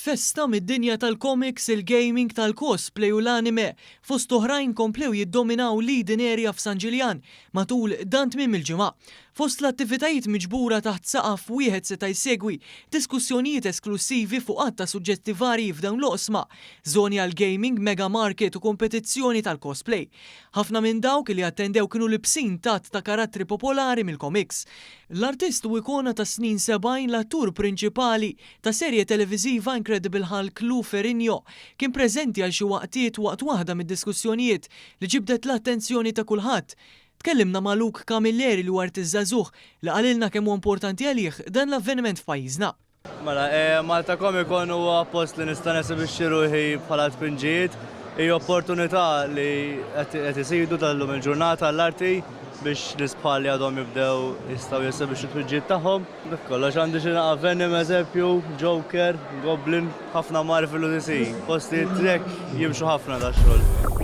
Festa mid-dinja tal-comics, il-gaming, tal-cosplay u l-anime fost oħrajn komplew jiddominaw leading area f'San Ġiljan matul dan tmiem il-ġimgħa. Fost l-attivitajiet miġbura taħt saqaf wieħed seta' jsegwi diskussjonijiet esklusivi fuq għatta suġġetti varji f'dawn l-oqsma, żoni għal-gaming, mega market u kompetizzjoni tal-cosplay. Ħafna minn dawk li attendew kienu libsin tat ta' karattri popolari mill-comics. L-artist u ikona ta' snin 70 l-attur prinċipali ta' serje televiżiva Incredible Hulk Lou Ferrigno kien preżenti għal xi waqtiet waqt waħda mid-diskussjonijiet li ġibdet l-attenzjoni ta' kulħadd. Tkellimna ma' Luke Camilleri li huwa artist żagħżugħ li qalilna kemm huwa importanti għalih dan l-avveniment f'pajjiżna. Mela, Malta Comic Con huwa post li nista' nesibixxi ruħi bħala tpinġiet, hija opportunità li qed isiru tal-lum il-ġurnata l-arti biex l-isbħal li għadhom jibdew jistgħu jessibixxu tpinġiet tagħhom. Kollox għandi xi Venom eżempju, Joker, Goblin, ħafna mar fil-UDC. Posti trek jimxu ħafna dax-xogħol.